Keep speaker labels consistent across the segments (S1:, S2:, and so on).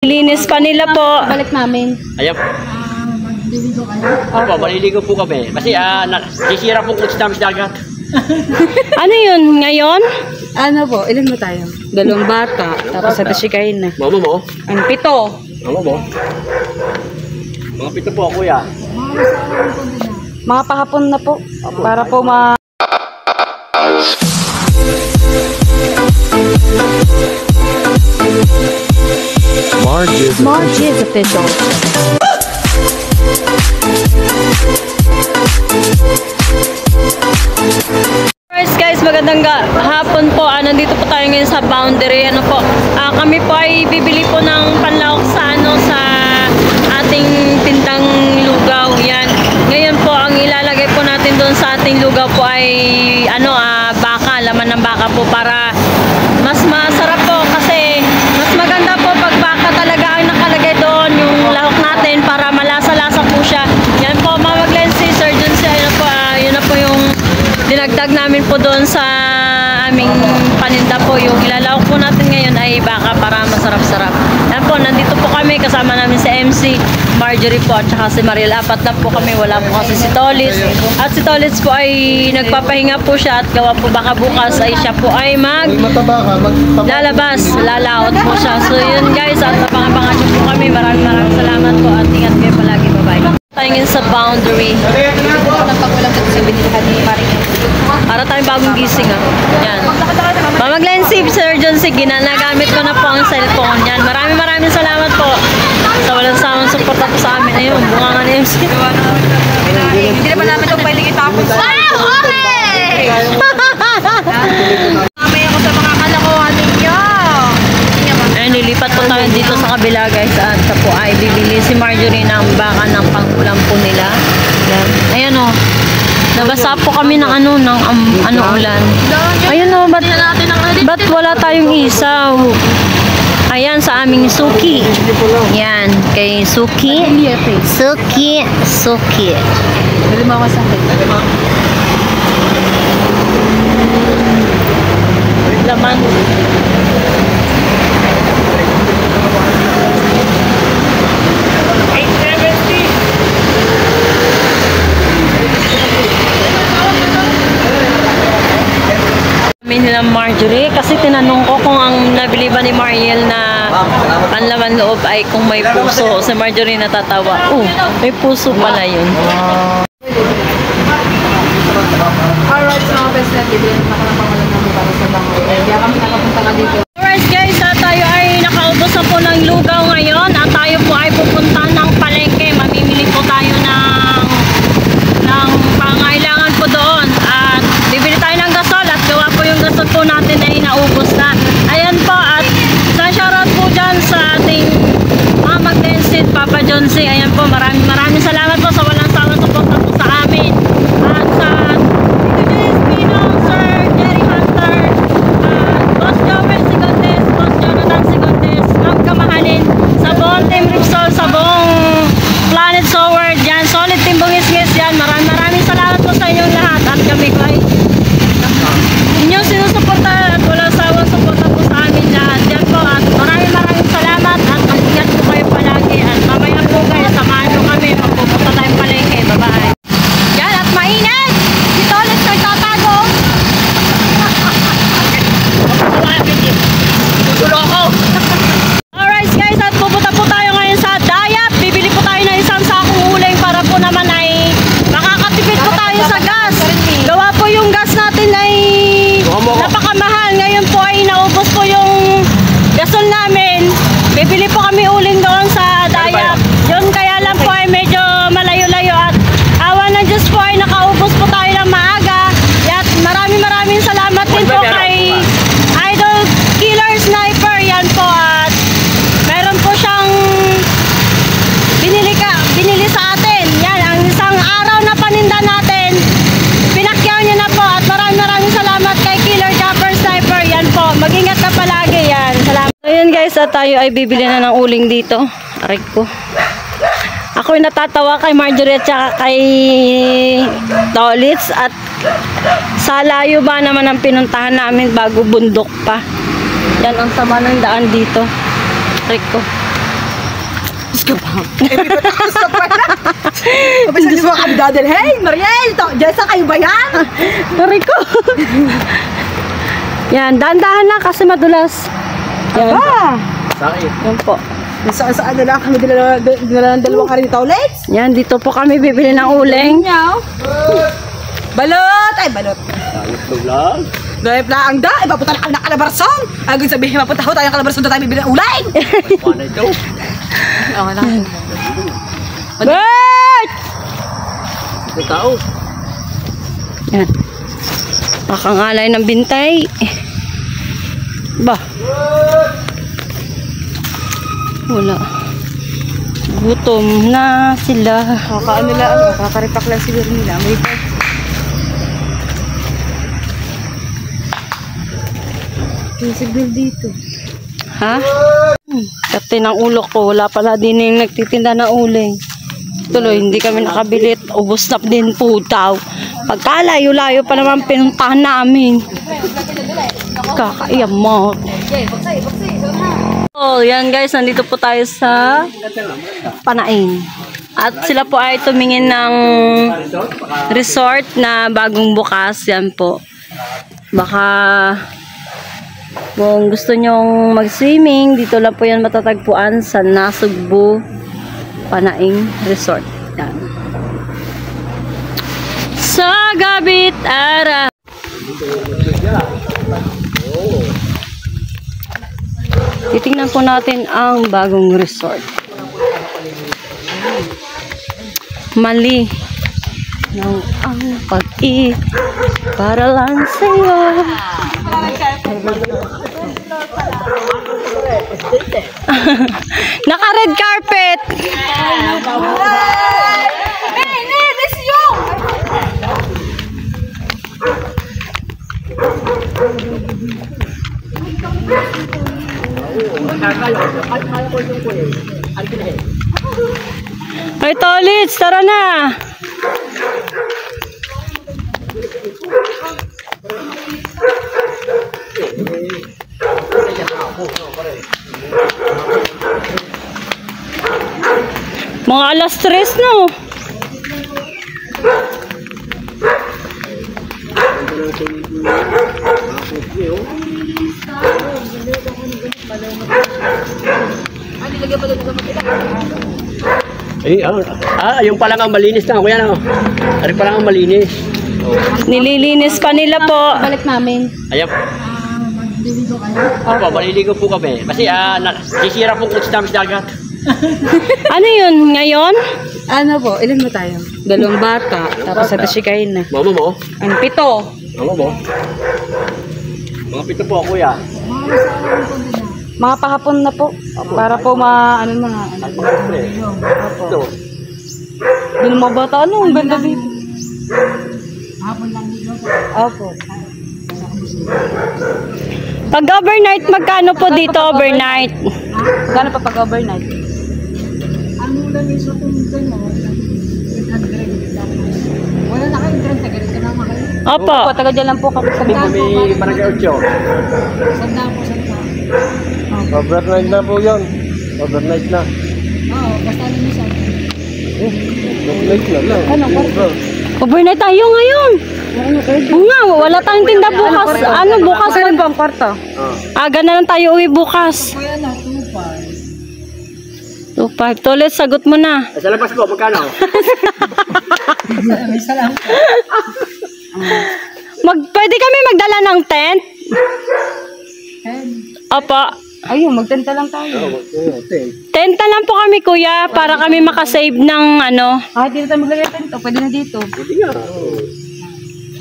S1: Linis pa nila po.
S2: Balik namin.
S3: Ayan. Opo, maliligo po kami. Kasi sisira po kung namin sa dagat.
S1: Ano yun ngayon?
S2: Ano po? Ilan mo tayo? 2 bata. Tapos sa tasikay na.
S3: Mama mo?
S2: Ang 7.
S3: Mama mo? Mga 7 po, kuya.
S2: Mga pahapon na po. Para po
S4: Marges official.
S1: Guys, magandang hapon po. Nandito po tayo ngayon sa boundary. Ano po? Kami po ay bibili po ng panlawak sa sa ating tindang lugaw. Yan. Ngayon po ang ilalagay po natin doon sa ating lugaw po ay baka, laman ng baka po para mas masarap po kasi mas maganda po pag baka talaga ang nakalagay doon yung lahok natin para malasa-lasa po siya. Yan po, mamaglen si Surgeon siya. Yun na po yung dinagdag namin po doon sa aming paninda po. Yung ilalawak po natin ngayon ay baka para masarap-sarap. Yan po, nandito po kami kasama namin si MC, Marjorie po at saka si Mariel. Apat na po kami, wala po kasi si Tolis. At si Tolis po ay nagpapahinga po siya at gawa po baka bukas ay siya po ay lalabas, lalaot po siya. So yun guys, at napang-abangan niyo po kami. Maraming salamat po at ingat kayo palagi. Bye-bye. Tayo ngayon sa boundary. Para tayong bagong gising Yan. Mamaglen si Surgeon sige na nagamit ko na po ang cellphone. Yan. Maraming salamat po sa walang samang suporta po sa amin. Ayun, bunga nga ni MC.
S2: Hindi naman namin ito pwede itapon sa mamaya ko sa mga kalakuhan ninyo.
S1: Ayun, nilipat po tayo dito sa kabila guys. At sa po ay bibili si Marjorie ng baka ng pangulam po nila. Yan. Ayan o. Nabasa po kami ng ulan. Ayun o, ba't wala tayong isaw? Ayan, sa aming Suki. Yan, kay Suki. Suki.
S2: Dali makasakit.
S1: Laman. Nila Marjorie kasi tinanong ko kung ang nabili ba ni Mariel na panlaman loob ay kung may puso. Si Marjorie natatawa. May puso pala yun.
S2: Alright, so mga best na bibili nakakapangalan namin para sa bango. Kaya kami nakapunta ka dito.
S1: Alright guys, tayo ay nakaubos na po ng lugaw ngayon at tayo po ay pupunta ng palengke. Mamimili po tayo ng pangailangan po doon at bibili tayo ng gasol at gawa po yung gasol po natin ay naubos na. Ayan po at sa shoutout po dyan sa ating mga magdensit, Papa John C. Ayan po, maraming salamat po sa walang sawang suporta po sa amin. At sa Sir Jerry Hunter, Boss Joel Sigontes, Boss Jonathan Sigontes, Ma'am Kamahalin, sa buong Team Ripsol, sa buong Planet Sword, yan, solid Team Bungis-ngis yan. Maraming salamat po sa inyong lahat at kami ko ay inyong sinusuporta at walang sawang suporta po sa amin lahat. Yan po at maraming salamat at mag-ingat po kayo palagi at mamaya po kayo samahan nyo kami magpupunta tayong palengke. Bye-bye. Yan at mainit! Dito ulit nagtatago. Alright guys, at pupunta po tayo ngayon sa Dayat. Bibili po tayo ng isang sakong uling para po naman ay makakatipid po tayo sa gas. Gawa po yung gas natin ay napakamahal. Ngayon po ay naubos po yung gasol namin. Bibili po kami uling doon sa Dayat. Yun kaya lang po ay medyo malayo-layo at awa ng Diyos po ay nakaubos po tayo ng maaga. At maraming salamat din po kay Idol Killer Sniper. Yan po at meron po siyang binili sa atin. Yan, ang isang araw na paninda natin. Pinakyaw niya na po at maraming salamat kay Killer Chopper Sniper. Yan po, mag-ingat ka palagi. Yan, salamat. So yun guys, at tayo ay bibili na ng uling dito. Aray ko. Ako'y natatawa kay Marjorie at saka kay Tolitz at sa layo ba naman ang pinuntahan namin bago bundok pa. Yan ang sama ng daan dito. Rico.
S2: ka pa. Eh, may patakas ka pa na. Kapag sabi mo kami dadal, hey, Mariel, Jessa, kayo ba yan?
S1: Rico. Yan, dahan-dahan lang kasi madulas. Yan.
S3: Sakit.
S1: Yan po.
S2: Saan na lang kami dala ng dalawang karito ulit?
S1: Yan, dito po kami bibili ng uling.
S2: Balot! Ay, balot.
S3: Sakit lang.
S2: Dahil lang da, ipapunta na kami ng Calabarzon. Agad sabihin, mapunta ho tayo ng Calabarzon na tayo bibili ng uling.
S3: Paano ito?
S2: Okay lang.
S1: Bert!
S3: Ito tao.
S1: Yan. Makangalay ng bintay. Ba? Wala. Gutom na sila.
S2: Kakaano lang, kakaripak lang siguro nila. May pag. Yung signal dito.
S1: Ha? Kati ng ulo ko. Wala pala din yung nagtitinda ng uling. Tuloy, hindi kami nakabilit. Ubus na din po daw. Pagkalayo-layo pa naman pinuntahan namin. Kakaiamot. Oh, yan guys, nandito po tayo sa Panain. At sila po ay tumingin ng resort na bagong bukas. Yan po. Baka kung gusto nyong mag-swimming, dito lang po yan matatagpuan sa Nasugbu Panaing Resort. Yan. Sa Gabit Ara. Titingnan po natin ang bagong resort. Mali ng ang pag-ibig para lang sa'yo. Naka-red carpet.
S2: This is you!
S1: Ay, Tolits, tara na. Mga alas 3, no?
S3: Yung pala nga malinis na. Kuya na. Ari pala nga malinis.
S1: Nililinis pa nila po.
S2: Balik namin.
S3: Ayan. Opo, maliligo po kami. Kasi sisira po kung sa dagat.
S1: Ano yun ngayon?
S2: Ano po, ilan mo tayo? 2 bata, tapos sa tasikain na.
S3: Mama mo?
S2: Ang 7.
S3: Mama mo? Mga 7 po, kuya.
S2: Mga pahapon na po. Para po ano na.
S3: Ito.
S2: Doon mga bata, ano? Ang ganda dito. Hapon lang dito? Opo.
S1: Pag overnight, magkano po dito overnight?
S2: Magkano pa pag overnight?
S4: Ano lang yung sa kung gano'n, 800. Wala na kayo, 30, ganun ka na makayo.
S1: Opo.
S2: Opo, taga dyan lang po kami sa
S3: May barangay 8.
S4: Sanda po, sanda.
S3: Overnight na po yun. Overnight na.
S4: Oo, basta ano yung sanda.
S3: Overnight na lang.
S2: Ano,
S1: Overnight tayo ngayon. Oo nga, wala tayong tinda bukas. Ano bukas?
S2: Kailan po ang kwarto?
S1: Aga na lang tayo uwi bukas.
S4: Kaya na,
S1: 2.5.
S4: 2.5.
S1: Tolet, sagot mo na.
S3: Sa labas po, magkano?
S4: May salam.
S1: Pwede kami magdala ng tent? Opo.
S2: Ayun, magtenta lang tayo.
S1: Tenta lang po kami, kuya, para kami makasave ng ano.
S2: Kahit dito tayo maglagay tento, pwede na dito.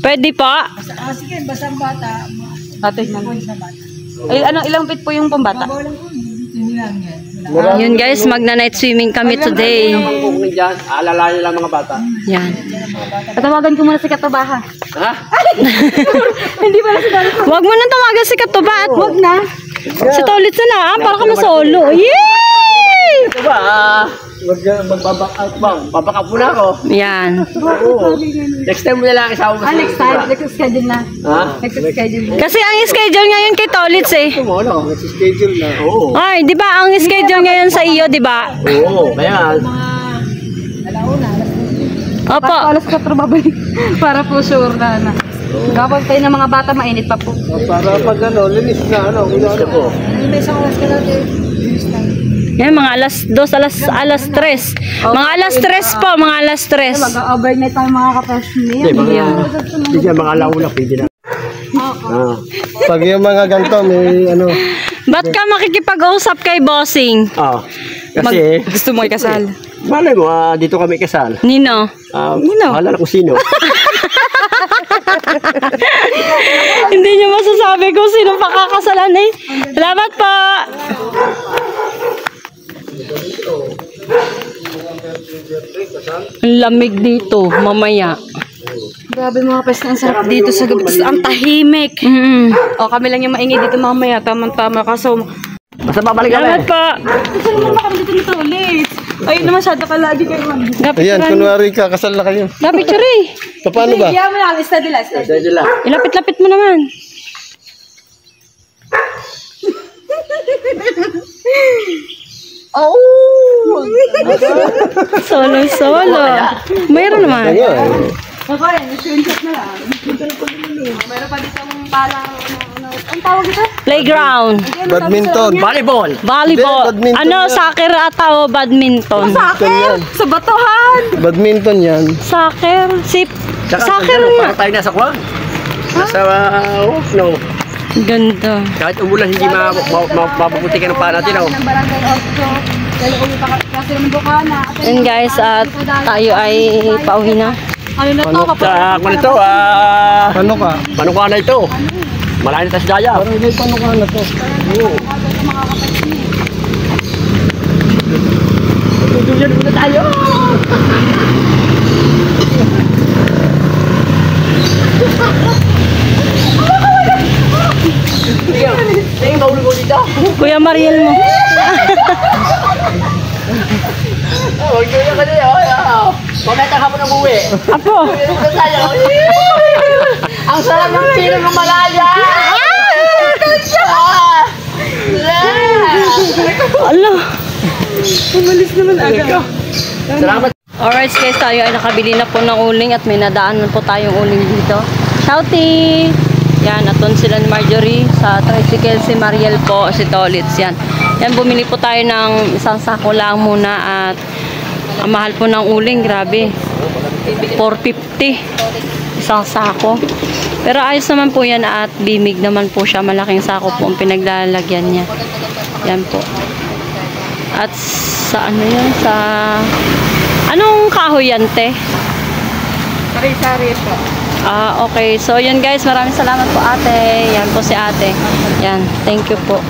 S1: Pwede po?
S4: Sige, basta ang bata.
S2: Ate,
S4: Sa bata.
S2: ay, ano, ilang feet po yung pambata?
S4: Babaw lang po, hindi lang yan.
S1: Yun guys, magna-night swimming kami today.
S3: Kung dyan, alalayan lang mga bata.
S1: Yan.
S2: Tatawagan ko muna si Katabaha.
S3: Ha?
S2: Hindi pala si Dali.
S1: Huwag mo na tawagan si Katuba at
S2: Huwag na.
S1: si Tolit na lang, para kami solo. Yay!
S3: Ito ba? Mag-back out ba? Baback out muna ako.
S1: Yan.
S3: Oo. Next time mo na lang isama mo.
S2: Next time, next schedule na.
S3: Ha?
S2: Next schedule na.
S1: Kasi ang schedule ngayon kay Tolits eh.
S3: Ito mo, ano? Nag-schedule na. Oo.
S1: Ay, di ba ang schedule ngayon sa iyo, di ba?
S3: Oo, kaya.
S1: Opo.
S2: Alas 4 babalik. Para po sure na. Kapag tayo ng mga bata, mainit pa po.
S3: Para pag ano, linis na ano. Linis na po.
S4: May isang oras ka natin. Bilis lang.
S1: Yan, mga alas 2, alas 3. Mga alas 3 po, mga alas 3.
S2: Mag-overnight tayo mga kapasmi.
S3: Hindi siya mga launa, pwede na. Pag yung mga ganito, may ano.
S1: Ba't ka makikipag-usap kay Bossing?
S3: Kasi,
S1: Gusto mo ikasal?
S3: malay mo, dito kami kasal.
S1: Nino?
S3: Mahala na kung sino.
S1: Hindi niyo masasabi kung sino pakakasalan eh. Salamat po! Ang lamig dito, mamaya.
S2: Grabe mga kapasmi, ang sarap dito sa gabi. Ang tahimik. O kami lang yung maingay dito mamaya. Tamang-tama. Kaso,
S3: Basta babalik
S1: Salamat
S3: kami.
S1: po!
S2: saan naman kami dito nito ulit? Ayun naman masyado ka lagi kayo.
S5: Ayan, kunwari ka, kasal na kayo.
S1: Picture eh.
S5: Paano ba?
S2: Bigyan mo lang, steady lang, steady.
S3: Dahil lang.
S1: Ilapit-lapit mo naman.
S2: Oh!
S1: Solo. Mayroon naman.
S3: Ayun.
S2: Okay, screenshot na lang. Meron pa dito ang palang, ang tawag ito?
S1: Playground.
S5: Badminton.
S3: Volleyball.
S1: Volleyball.
S5: Hindi, badminton
S1: Ano,
S5: yan.
S1: soccer ata o badminton?
S2: Akin! Sa batuhan!
S5: Badminton yan.
S1: Soccer? Soccer nga.
S3: Para tayo nasa kwan. Nasa, no.
S1: Ganda.
S3: Kahit umulan, hindi mapaputi ka ng paa natin. Oh.
S2: Ng barangay 8. Dahil uwi pa kasi ng Bukana.
S1: And guys, at tayo ay pauwi na.
S2: Ano na to?
S3: Sa kwan ito,
S5: Paano ka?
S3: paano ka na ito? Malayo na tayo sa daya.
S5: Parang may paano ka na to.
S3: Tutuloy muna tayo. Tingin maulog ko dito.
S1: Kuya Mariel mo.
S3: Huwag nyo na kasi. Pagkita ka mo na buwi.
S1: Apo.
S3: Muna tayo. Ang sarap ng pino ng Malaya.
S1: Ala.
S3: Salamat.
S1: Alright guys, tayo ay nakabili na po ng uling at may nadaanan po tayong uling dito. Shouty! Yan, atun sila ni Marjorie sa tricycle, si Mariel po, si Tolits. Yan, bumili po tayo ng isang sako lang muna at ang mahal po ng uling, grabe. 450 isang sako. Pero ayos naman po yan at bimig naman po siya. Malaking sako po ang pinaglalagyan niya. Yan po. At sa ano yan? Sa anong kahoy yan, te?
S2: Sari-sari ito.
S1: Okay. So, yun guys. Maraming salamat po, ate. Yan po si ate. Yan. Thank you po.